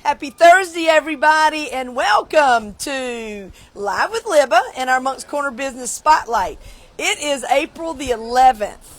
Happy Thursday, everybody, and welcome to Live with Libba and our Moncks Corner Business Spotlight. It is April the 11th.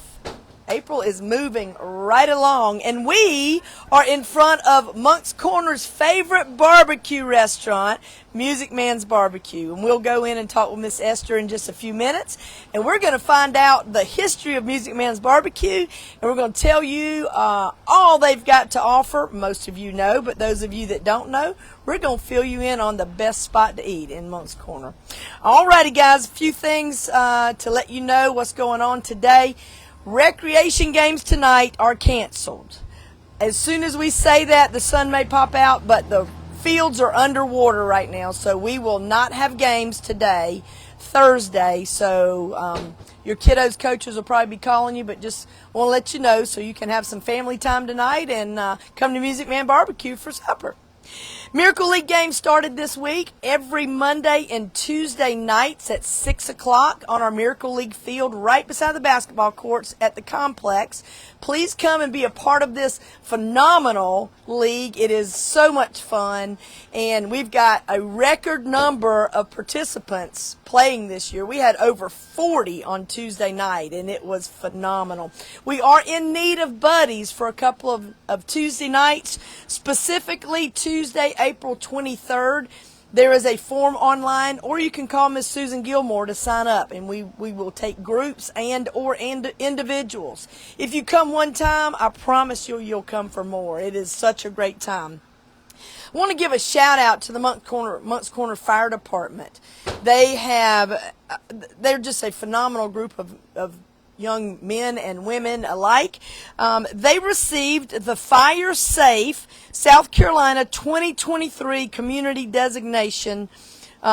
April is moving right along, and we are in front of Moncks Corner's favorite barbecue restaurant, Music Man's BBQ. And we'll go in and talk with Miss Esther in just a few minutes, and we're going to find out the history of Music Man's BBQ, and we're going to tell you all they've got to offer. Most of you know, but those of you that don't know, we're going to fill you in on the best spot to eat in Moncks Corner. Alrighty, guys, a few things to let you know what's going on today. Recreation games tonight are canceled. As soon as we say that, the sun may pop out, but the fields are underwater right now, so we will not have games today, Thursday. So your kiddos' coaches will probably be calling you, but just want to let you know so you can have some family time tonight and come to Music Man BBQ for supper. Miracle League games started this week every Monday and Tuesday nights at 6 o'clock on our Miracle League field right beside the basketball courts at the complex. Please come and be a part of this phenomenal league. It is so much fun, and we've got a record number of participants playing this year. We had over 40 on Tuesday night, and it was phenomenal. We are in need of buddies for a couple of Tuesday nights, specifically Tuesday, April 23rd. There is a form online, or you can call Miss Susan Gilmore to sign up, and we will take groups and individuals. If you come one time, I promise you'll come for more. It is such a great time. I want to give a shout out to the Moncks Corner Fire Department. They're just a phenomenal group of young men and women alike. They received the Fire Safe South Carolina 2023 Community Designation.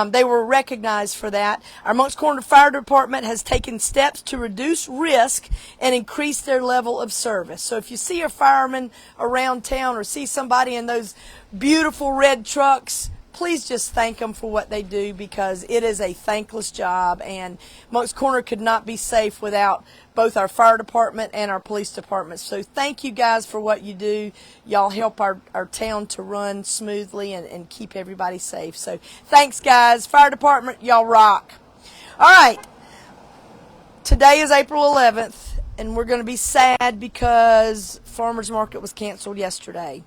They were recognized for that. Our Moncks Corner Fire Department has taken steps to reduce risk and increase their level of service. So if you see a fireman around town or see somebody in those beautiful red trucks, please just thank them for what they do, because it is a thankless job, and Moncks Corner could not be safe without both our fire department and our police department. So thank you guys for what you do. Y'all help our town to run smoothly and keep everybody safe. So thanks, guys. Fire department, y'all rock. All right. Today is April 11th, and we're going to be sad because Farmers Market was canceled yesterday.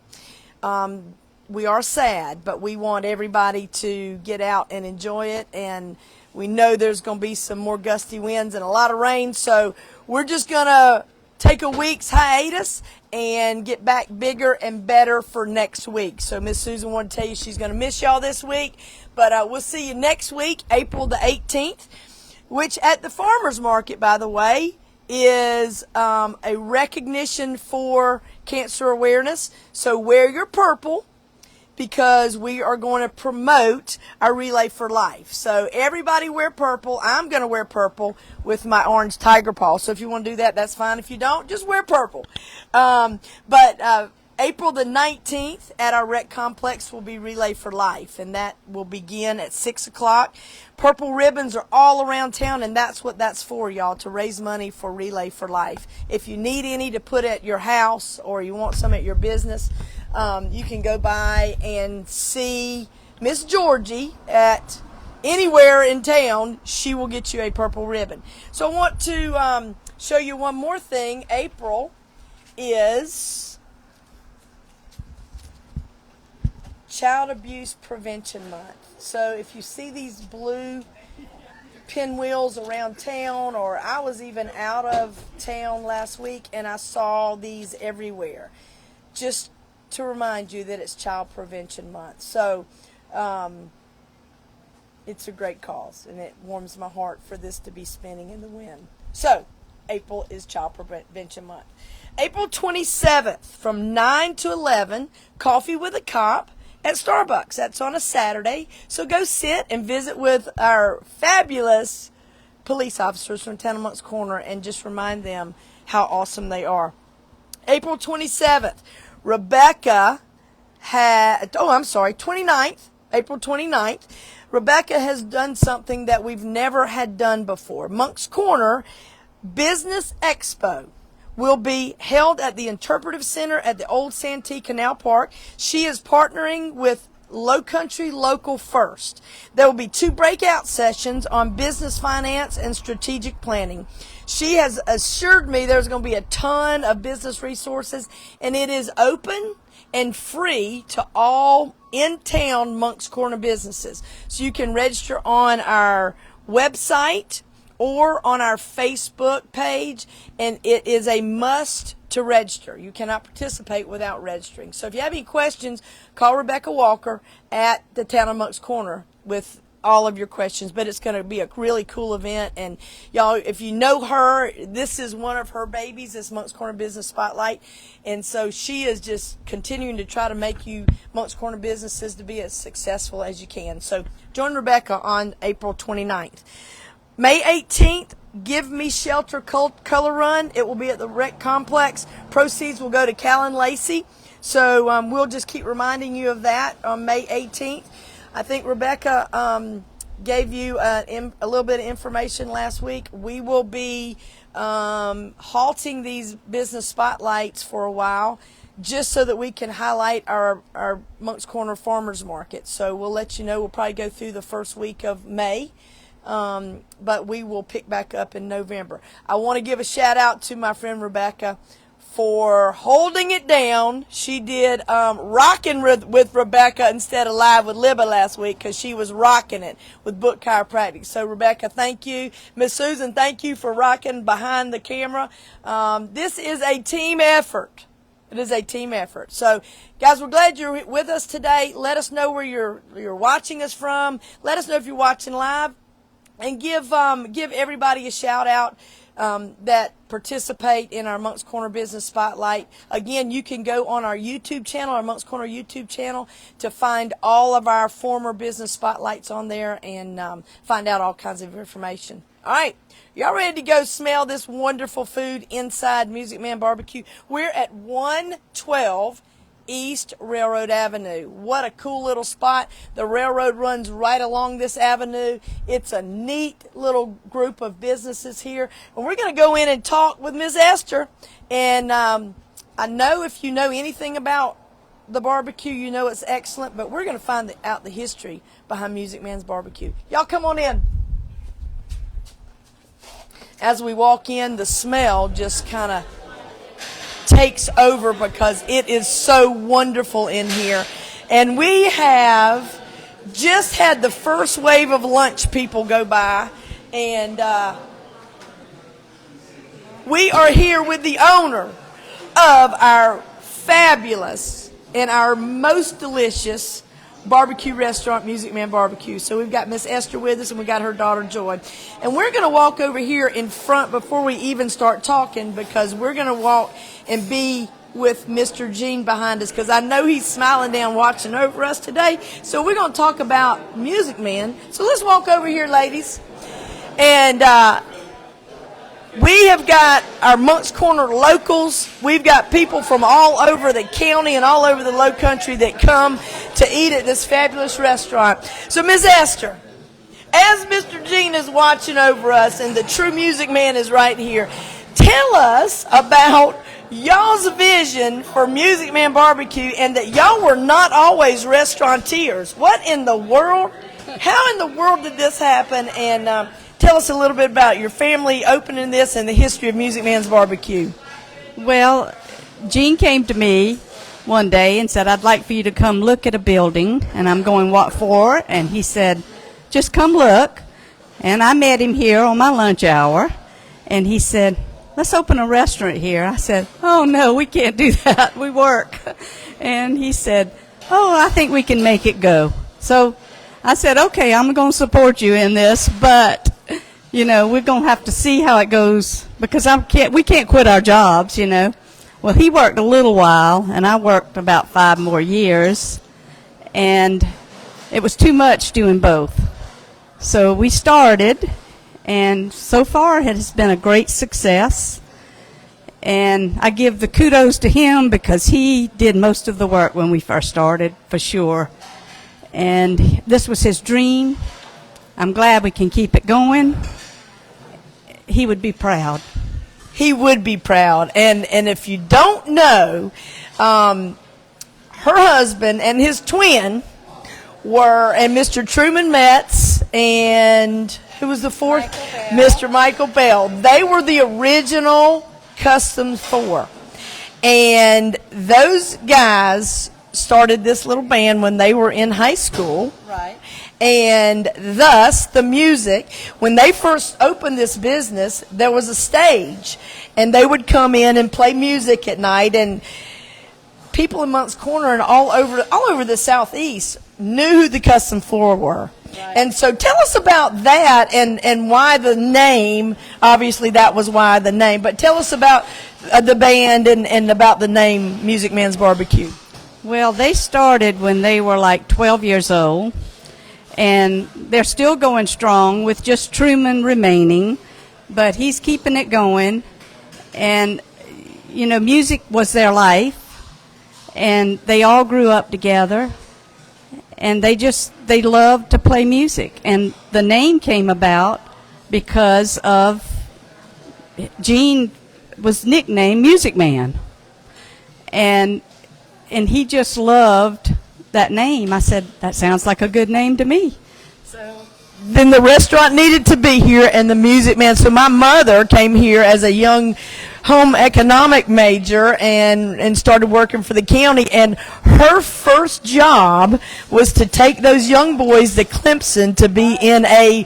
We are sad, but we want everybody to get out and enjoy it, and we know there's going to be some more gusty winds and a lot of rain, so we're just going to take a week's hiatus and get back bigger and better for next week. So Miss Susan wanted to tell you she's going to miss y'all this week, but we'll see you next week, April the 18th, which at the Farmers Market, by the way, is a recognition for cancer awareness. So wear your purple, because we are going to promote our Relay for Life. So everybody wear purple. I'm going to wear purple with my orange tiger paw. So if you want to do that, that's fine. If you don't, just wear purple. But April the 19th at our rec complex will be Relay for Life, and that will begin at 6 o'clock. Purple ribbons are all around town, and that's what that's for, y'all, to raise money for Relay for Life. If you need any to put at your house or you want some at your business, you can go by and see Miss Georgie at anywhere in town. She will get you a purple ribbon. So I want to show you one more thing. April is Child Abuse Prevention Month. So if you see these blue pinwheels around town, or I was even out of town last week and I saw these everywhere, just to remind you that it's Child Prevention Month. So it's a great cause, and it warms my heart for this to be spinning in the wind. So April is Child Prevention Month. April 27th from 9 to 11, Coffee with a Cop at Starbucks. That's on a Saturday. So go sit and visit with our fabulous police officers from town of Moncks Corner and just remind them how awesome they are. April 27th, 29th, April 29th, Rebecca has done something that we've never had done before. Moncks Corner Business Expo will be held at the Interpretive Center at the Old Santee Canal Park. She is partnering with Low Country Local First. There will be 2 breakout sessions on business finance and strategic planning. She has assured me there's going to be a ton of business resources, and it is open and free to all in-town Moncks Corner businesses. So you can register on our website or on our Facebook page, and it is a must to register. You cannot participate without registering. So if you have any questions, call Rebecca Walker at the town of Moncks Corner with all of your questions. But it's going to be a really cool event, and y'all, if you know her, this is one of her babies, this Moncks Corner Business Spotlight, and so she is just continuing to try to make you Moncks Corner businesses to be as successful as you can. So join Rebecca on April 29th. May 18th, Give Me Shelter Color Run. It will be at the Rec Complex. Proceeds will go to Callan Lacey. So we'll just keep reminding you of that on May 18th. I think Rebecca gave you a little bit of information last week. We will be halting these business spotlights for a while just so that we can highlight our Moncks Corner Farmers Market. So we'll let you know. We'll probably go through the first week of May. But we will pick back up in November. I want to give a shout out to my friend Rebecca for holding it down. She did Rocking with Rebecca instead of Live with Libba last week because she was rocking it with Book Chiropractic. So Rebecca, thank you. Miss Susan, thank you for rocking behind the camera. This is a team effort. It is a team effort. So, guys, we're glad you're with us today. Let us know where you're watching us from. Let us know if you're watching live. And give everybody a shout out that participate in our Moncks Corner Business Spotlight. Again, you can go on our YouTube channel, our Moncks Corner YouTube channel, to find all of our former business spotlights on there and find out all kinds of information. All right, y'all ready to go smell this wonderful food inside Music Man BBQ? We're at 112 East Railroad Avenue. What a cool little spot. The railroad runs right along this avenue. It's a neat little group of businesses here. And we're going to go in and talk with Ms. Esther. And I know if you know anything about the barbecue, you know it's excellent, but we're going to find out the history behind Music Man's Barbecue. Y'all come on in. As we walk in, the smell just kind of takes over because it is so wonderful in here. And we have just had the first wave of lunch people go by, and we are here with the owner of our fabulous and our most delicious barbecue restaurant, Music Man BBQ. So we've got Miss Esther with us, and we got her daughter Joy. And we're going to walk over here in front before we even start talking, because we're going to walk and be with Mr. Gene behind us, because I know he's smiling down watching over us today. So we're going to talk about Music Man. So let's walk over here, ladies. And we have got our Moncks Corner locals. We've got people from all over the county and all over the low country that come to eat at this fabulous restaurant. So, Ms. Esther, as Mr. Gene is watching over us and the true Music Man is right here, tell us about y'all's vision for Music Man BBQ, and that y'all were not always restaurateurs. What in the world? How in the world did this happen? And tell us a little bit about your family opening this and the history of Music Man's BBQ. Well, Gene came to me one day and said, I'd like for you to come look at a building. And I'm going, what for? And he said, just come look. And I met him here on my lunch hour. And he said, let's open a restaurant here. I said, oh, no, we can't do that. We work. And he said, oh, I think we can make it go. So I said, okay, I'm going to support you in this, but you know, we're going to have to see how it goes, because we can't quit our jobs, you know. Well, he worked a little while, and I worked about 5 more years, and it was too much doing both. So we started, and so far it has been a great success. And I give the kudos to him, because he did most of the work when we first started, for sure. And this was his dream. I'm glad we can keep it going. He would be proud. He would be proud. And if you don't know, her husband and his twin were, and Mr. Truman Metz, and who was the fourth? Mr. Michael Bell. They were the original Customs 4. And those guys started this little band when they were in high school. Right. And thus, the music, when they first opened this business, there was a stage. And they would come in and play music at night. And people in Moncks Corner and all over the Southeast knew who the Custom 4 were. Right. And so tell us about that and why the name. Obviously, that was why the name. But tell us about the band and about the name Music Man's Barbecue. Well, they started when they were like 12 years old, and they're still going strong with just Truman remaining, but he's keeping it going. And, you know, music was their life, and they all grew up together, and they loved to play music. And the name came about because of Gene was nicknamed Music Man. And he just loved that name. I said, that sounds like a good name to me. So then the restaurant needed to be here and the Music Man. So my mother came here as a young home economic major and started working for the county. And her first job was to take those young boys to Clemson to be in a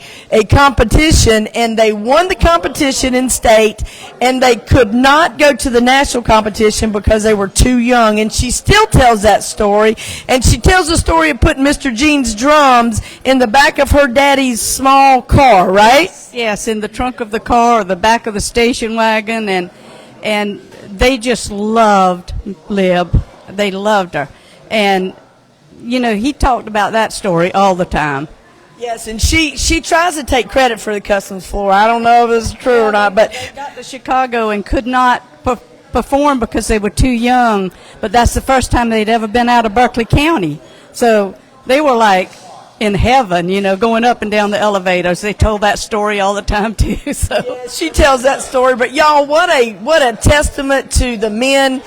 competition. And they won the competition in state. And they could not go to the national competition because they were too young. And she still tells that story. And she tells the story of putting Mr. Gene's drums in the back of her daddy's small car, right? Yes, in the trunk of the car or the back of the station wagon. And they just loved Lib. They loved her. And, you know, he talked about that story all the time. Yes, and she tries to take credit for the Customs 4. I don't know if it's true or not, but they got to Chicago and could not perform because they were too young. But that's the first time they'd ever been out of Berkeley County. So they were like in heaven, you know, going up and down the elevators. They told that story all the time too. So yeah, she tells that story. But y'all, what a testament to the men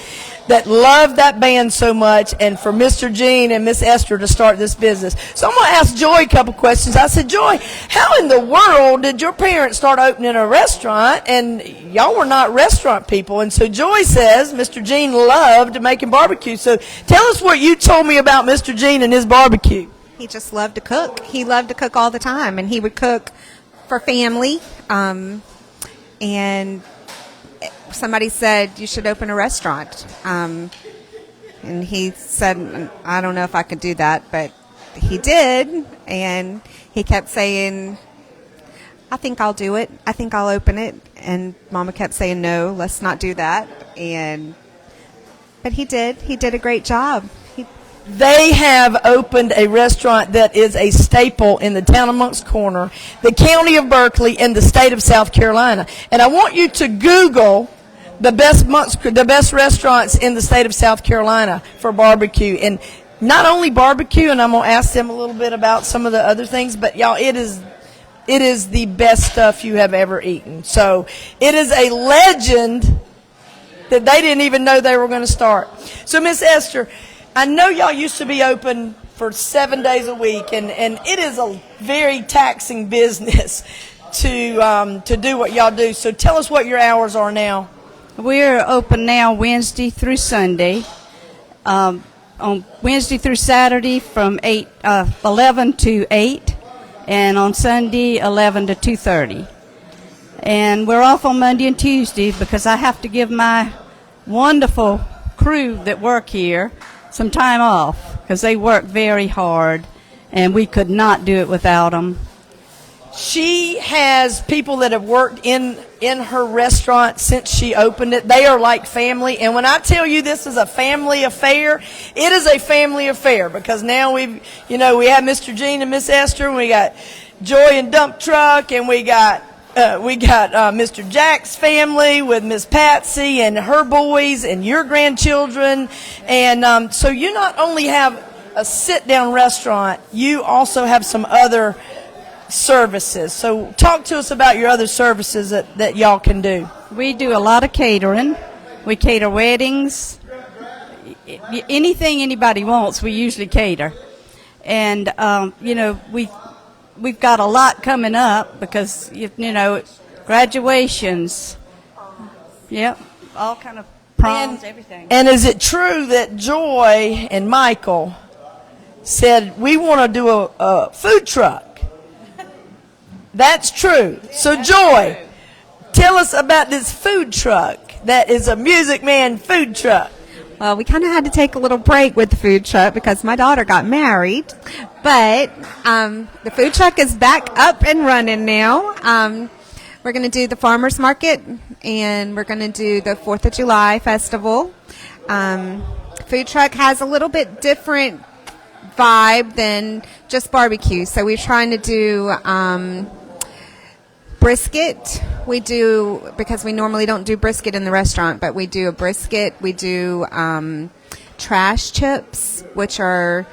that love that band so much, and for Mr. Gene and Miss Esther to start this business. So I'm going to ask Joy a couple questions. I said, Joy, how in the world did your parents start opening a restaurant? And y'all were not restaurant people. And so Joy says Mr. Gene loved making barbecue. So tell us what you told me about Mr. Gene and his barbecue. He just loved to cook. He loved to cook all the time, and he would cook for family. And somebody said, you should open a restaurant. And he said, I don't know if I could do that, but he did. And he kept saying, I think I'll do it. I think I'll open it. And Mama kept saying, no, let's not do that. But he did. He did a great job. They have opened a restaurant that is a staple in the town of Moncks Corner, the county of Berkeley, and the state of South Carolina. And I want you to Google the best restaurants in the state of South Carolina for barbecue. And not only barbecue, and I'm going to ask them a little bit about some of the other things, but y'all, it is the best stuff you have ever eaten. So it is a legend that they didn't even know they were going to start. So Miss Esther, I know y'all used to be open for 7 days a week, and it is a very taxing business to do what y'all do. So tell us what your hours are now. We're open now Wednesday through Sunday. On Wednesday through Saturday from 11 to 8, and on Sunday 11 to 2:30. And we're off on Monday and Tuesday because I have to give my wonderful crew that work here some time off because they work very hard, and we could not do it without them. She has people that have worked in her restaurant since she opened it. They are like family, and when I tell you this is a family affair, it is a family affair because now we have Mr. Gene and Miss Esther, and we got Joy and Dump Truck, and we got Mr. Jack's family with Miss Patsy and her boys and your grandchildren. And so you not only have a sit-down restaurant, you also have some other services. So talk to us about your other services that y'all can do. We do a lot of catering. We cater weddings. Anything anybody wants, we usually cater. And, we've got a lot coming up because, graduations. Yep, all kind of proms, everything. And is it true that Joy and Michael said, we want to do a food truck? That's true. So, Joy, tell us about this food truck that is a Music Man food truck. Well, we kind of had to take a little break with the food truck because my daughter got married. But the food truck is back up and running now. We're going to do the farmers market, and we're going to do the 4th of July festival. Food truck has a little bit different vibe than just barbecue. So we're trying to do brisket. We do, because we normally don't do brisket in the restaurant, but we do a brisket. We do trash chips, which are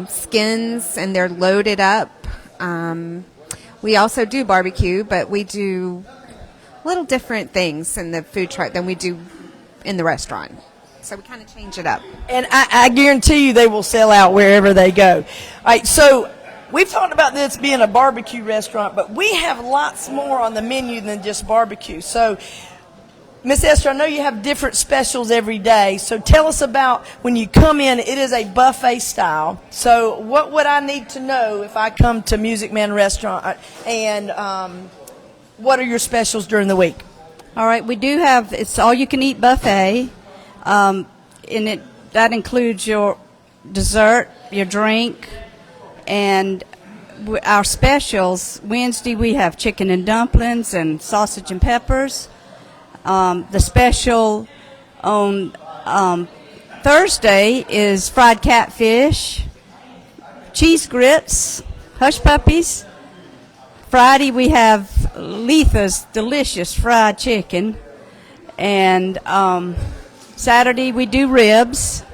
skins, and they're loaded up. We also do barbecue, but we do little different things in the food truck than we do in the restaurant. So we kind of change it up. And I guarantee you they will sell out wherever they go. All right, so we've talked about this being a barbecue restaurant, but we have lots more on the menu than just barbecue. So, Miss Esther, I know you have different specials every day. So tell us about when you come in, it is a buffet style. So what would I need to know if I come to Music Man Restaurant? And what are your specials during the week? All right, we do have, it's all-you-can-eat buffet. And that includes your dessert, your drink, and our specials. Wednesday we have chicken and dumplings and sausage and peppers. The special on Thursday is fried catfish, cheese grits, hush puppies. Friday we have Letha's delicious fried chicken, and Saturday we do ribs,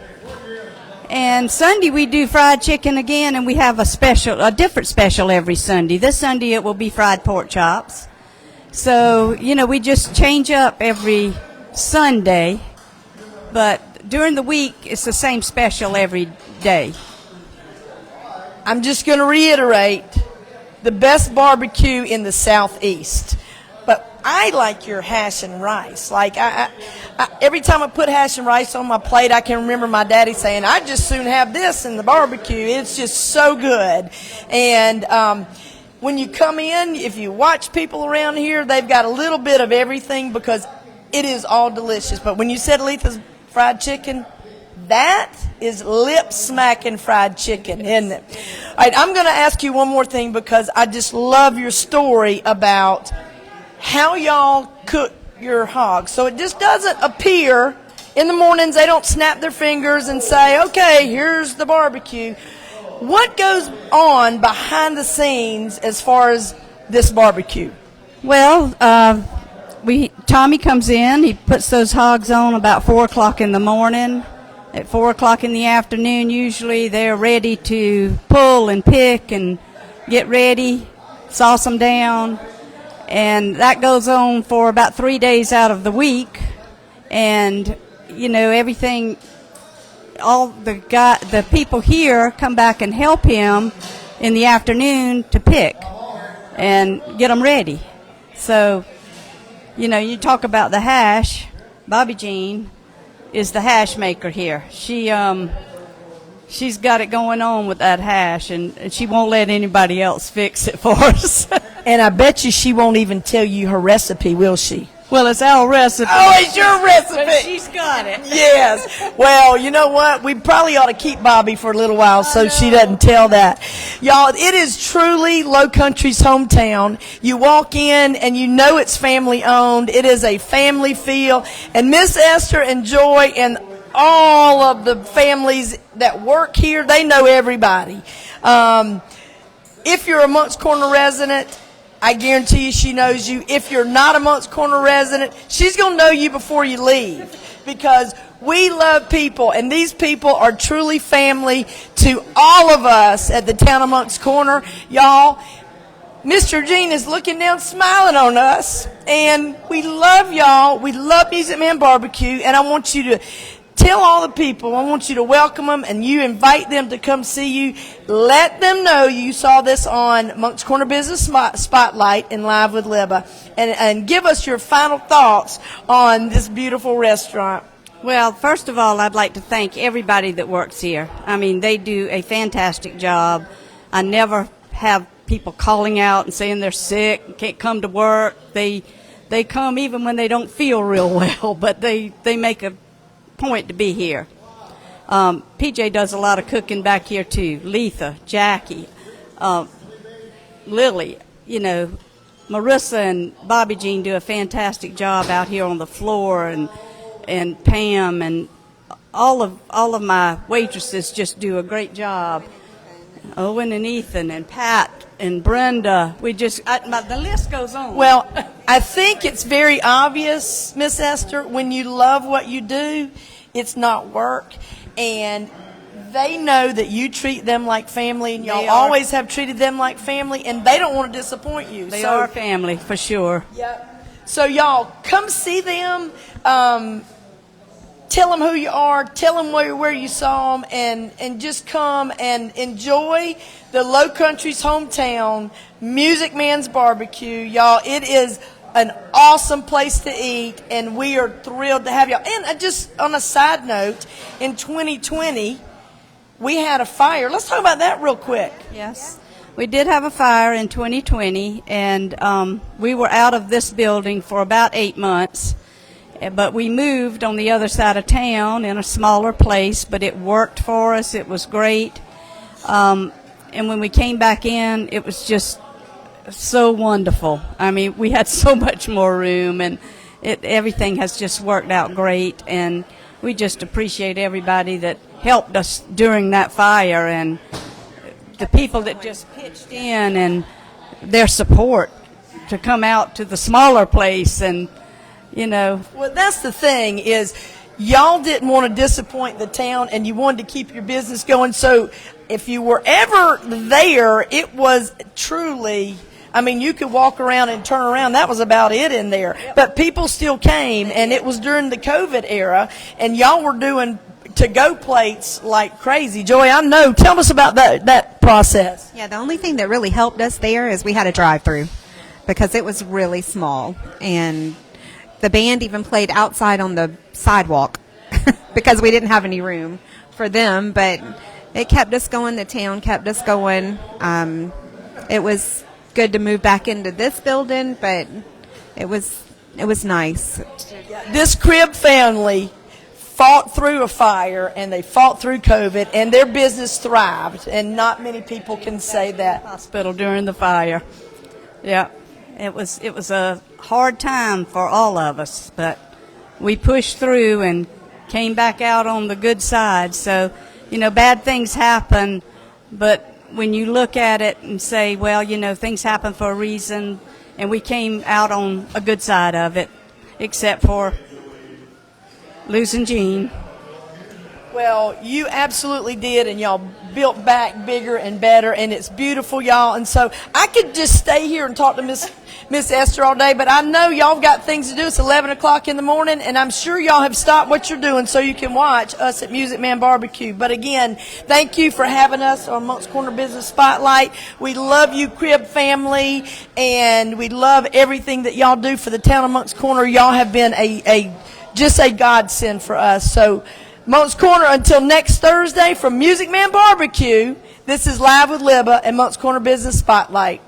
and Sunday we do fried chicken again, and we have a different special every Sunday. This Sunday it will be fried pork chops. So, we just change up every Sunday, but during the week it's the same special every day. I'm just going to reiterate, the best barbecue in the Southeast. But I like your hash and rice. Like, I every time I put hash and rice on my plate, I can remember my daddy saying, I'd just soon have this in the barbecue. It's just so good. And when you come in, if you watch people around here, they've got a little bit of everything because it is all delicious. But when you said Letha's fried chicken, that is lip-smacking fried chicken, isn't it? All right, I'm going to ask you one more thing because I just love your story about how y'all cook your hogs. So it just doesn't appear in the mornings, they don't snap their fingers and say, okay, here's the barbecue. What goes on behind the scenes as far as this barbecue? Well, Tommy comes in, he puts those hogs on about 4 o'clock in the morning. At 4 o'clock in the afternoon, usually they're ready to pull and pick and get ready, sauce them down. And that goes on for about 3 days out of the week. And, everything, all the people here come back and help him in the afternoon to pick and get them ready. So, you talk about the hash. Bobby Jean is the hash maker here. She's got it going on with that hash, and she won't let anybody else fix it for us. And I bet you she won't even tell you her recipe, will she? Well, it's our recipe. Oh, it's your recipe. But she's got it. Yes. Well, you know what? We probably ought to keep Bobby for a little while so she doesn't tell that. Y'all, it is truly Low Country's hometown. You walk in and you know it's family owned. It is a family feel. And Miss Esther and Joy and all of the families that work here, they know everybody. If you're a Moncks Corner resident, I guarantee you she knows you. If you're not a Moncks Corner resident, she's going to know you before you leave because we love people, and these people are truly family to all of us at the town of Moncks Corner. Y'all, Mr. Gene is looking down, smiling on us, and we love y'all. We love Music Man BBQ, and I want you to tell all the people, I want you to welcome them, and you invite them to come see you. Let them know you saw this on Monk's Corner Business Spotlight and Live with Libba, and give us your final thoughts on this beautiful restaurant. Well, first of all, I'd like to thank everybody that works here. I mean, they do a fantastic job. I never have people calling out and saying they're sick, can't come to work. They come even when they don't feel real well, but they make a point to be here. PJ does a lot of cooking back here too. Letha, Jackie, Lily, Marissa and Bobby Jean do a fantastic job out here on the floor, and Pam and all of my waitresses just do a great job. Owen and Ethan and Pat and Brenda, the list goes on. Well, I think it's very obvious, Miss Esther, when you love what you do, it's not work, and they know that you treat them like family, and y'all always have treated them like family, and they don't want to disappoint you. They are family, for sure. Yep. So y'all, come see them. Tell them who you are. Tell them where you saw them, and just come and enjoy the Low Country's hometown, Music Man's Barbecue. Y'all, it is an awesome place to eat, and we are thrilled to have y'all. And just on a side note, in 2020, we had a fire. Let's talk about that real quick. Yes. We did have a fire in 2020, and we were out of this building for about 8 months. But we moved on the other side of town in a smaller place, but it worked for us. It was great. And when we came back in, it was just so wonderful. I mean, we had so much more room, and everything has just worked out great. And we just appreciate everybody that helped us during that fire, and the people that just pitched in, and their support to come out to the smaller place. And Well, that's the thing, is y'all didn't want to disappoint the town, and you wanted to keep your business going. So if you were ever there, it was truly, I mean, you could walk around and turn around. That was about it in there. But people still came, and it was during the COVID era, and y'all were doing to-go plates like crazy. Joey, I know. Tell us about that process. Yeah, the only thing that really helped us there is we had a drive-through, because it was really small, and the band even played outside on the sidewalk because we didn't have any room for them, but it kept us going. The town kept us going. It was good to move back into this building, but it was nice. This crib family fought through a fire, and they fought through COVID, and their business thrived, and not many people can say that. Hospital during the fire. Yeah. It was a hard time for all of us, but we pushed through and came back out on the good side. So, bad things happen, but when you look at it and say, well, things happen for a reason, and we came out on a good side of it, except for losing Gene. Well, you absolutely did, and y'all built back bigger and better, and it's beautiful, y'all. And so I could just stay here and talk to Miss Esther all day, but I know y'all got things to do. It's 11 o'clock in the morning, and I'm sure y'all have stopped what you're doing so you can watch us at Music Man BBQ. But again, thank you for having us on Monk's Corner Business Spotlight. We love you, Crib family, and we love everything that y'all do for the town of Monk's Corner. Y'all have been just a godsend for us. So Monk's Corner, until next Thursday from Music Man BBQ, this is Live with Libba and Monk's Corner Business Spotlight.